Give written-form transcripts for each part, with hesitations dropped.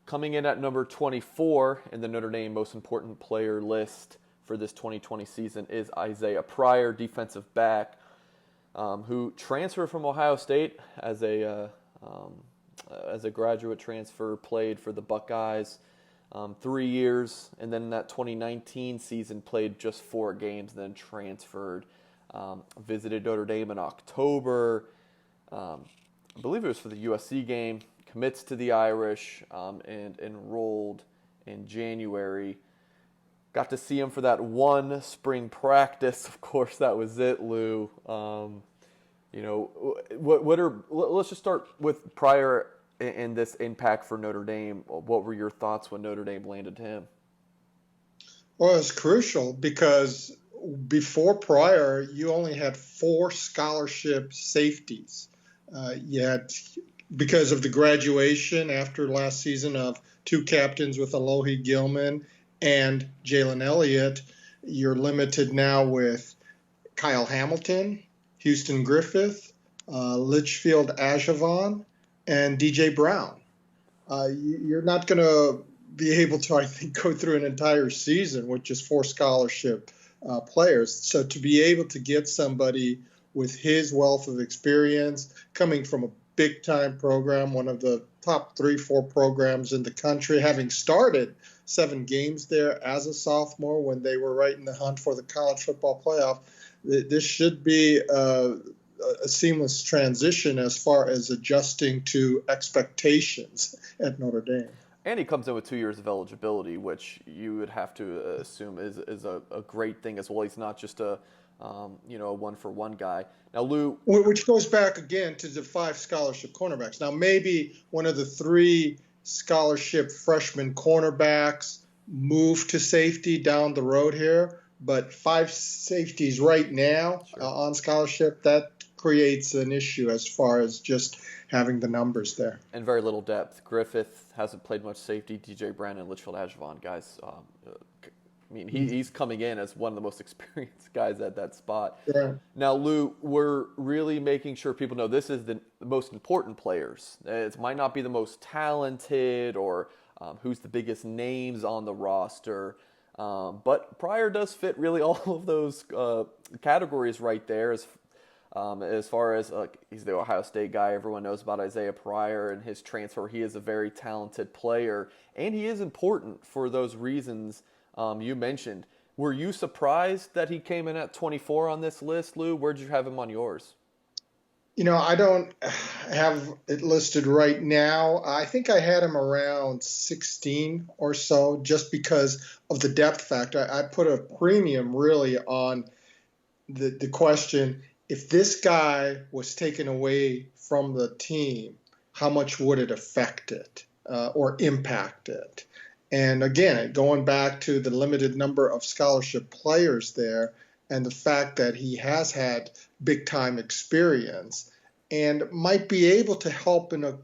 Coming in at number 24 in the Notre Dame most important player list for this 2020 season is Isaiah Pryor, defensive back, who transferred from Ohio State as a graduate transfer, played for the Buckeyes 3 years, and then in that 2019 season played just 4 games, then transferred, visited Notre Dame in October, I believe it was for the USC game, commits to the Irish, and enrolled in January. Got to see him for that one spring practice. Of course, that was it, Lou. Let's just start with Pryor and this impact for Notre Dame. What were your thoughts when Notre Dame landed him? Well, it's crucial because before Pryor, you only had 4 scholarship safeties. You had, because of the graduation after last season of 2 captains with Alohi Gilman and Jalen Elliott, you're limited now with Kyle Hamilton, Houston Griffith, Litchfield Ajavon, and DJ Brown. You're not going to be able to, I think, go through an entire season with just 4 scholarship players. So to be able to get somebody with his wealth of experience, coming from a big-time program, one of the top 3-4 programs in the country, having started 7 games there as a sophomore when they were right in the hunt for the college football playoff, this should be a seamless transition as far as adjusting to expectations at Notre Dame. And he comes in with 2 years of eligibility, which you would have to assume is a great thing as well. He's not just a one-for-one guy. Now, Lou, which goes back again to the 5 scholarship cornerbacks. Now, maybe one of the 3 scholarship freshman cornerbacks move to safety down the road here, but 5 safeties right now on scholarship, that creates an issue as far as just having the numbers there. And very little depth. Griffith hasn't played much safety. DJ Brown and Litchfield Ajavon, guys. He's coming in as one of the most experienced guys at that spot. Yeah. Now, Lou, we're really making sure people know this is the most important players. It might not be the most talented or who's the biggest names on the roster, but Pryor does fit really all of those categories right there. As far as he's the Ohio State guy, everyone knows about Isaiah Pryor and his transfer. He is a very talented player, and he is important for those reasons you mentioned. Were you surprised that he came in at 24 on this list, Lou? Where'd you have him on yours? I don't have it listed right now. I think I had him around 16 or so just because of the depth factor. I put a premium really on the question, if this guy was taken away from the team, how much would it affect it or impact it? And again, going back to the limited number of scholarship players there and the fact that he has had big-time experience and might be able to help in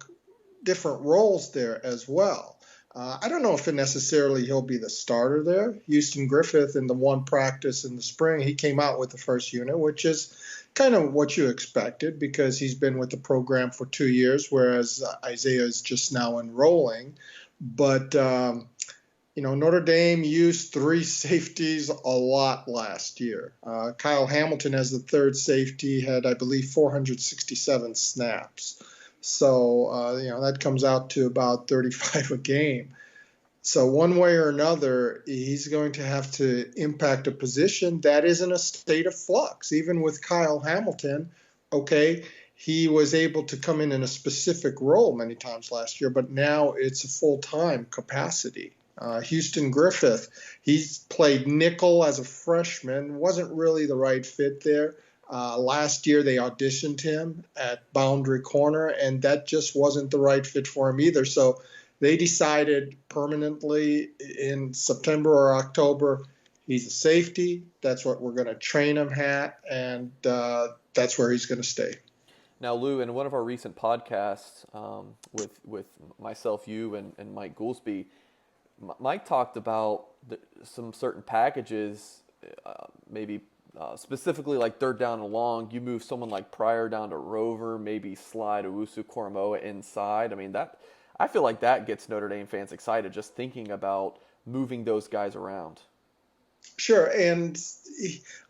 different roles there as well. I don't know if necessarily he'll be the starter there. Houston Griffith in the one practice in the spring, he came out with the first unit, which is kind of what you expected because he's been with the program for 2 years, whereas Isaiah is just now enrolling. But, Notre Dame used 3 safeties a lot last year. Kyle Hamilton as the 3rd safety had, I believe, 467 snaps. So, that comes out to about 35 a game. So one way or another, he's going to have to impact a position that is in a state of flux. Even with Kyle Hamilton, he was able to come in a specific role many times last year, but now it's a full-time capacity. Houston Griffith, he's played nickel as a freshman, wasn't really the right fit there. Last year they auditioned him at boundary corner, and that just wasn't the right fit for him either. So they decided permanently in September or October, he's a safety. That's what we're going to train him at, and that's where he's going to stay. Now, Lou, in one of our recent podcasts with myself, you, and Mike Goolsby, Mike talked about some certain packages, maybe specifically like 3rd down and long. You move someone like Pryor down to Rover, maybe slide Owusu-Koramoah inside. I mean, I feel like that gets Notre Dame fans excited just thinking about moving those guys around. Sure, and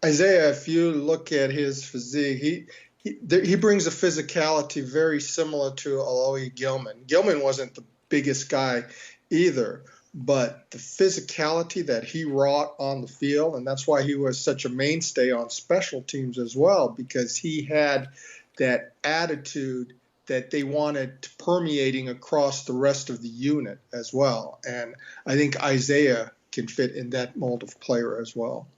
Isaiah, if you look at his physique, he brings a physicality very similar to Alohi Gilman. Gilman wasn't the biggest guy either, but the physicality that he wrought on the field, and that's why he was such a mainstay on special teams as well, because he had that attitude that they wanted permeating across the rest of the unit as well. And I think Isaiah can fit in that mold of player as well.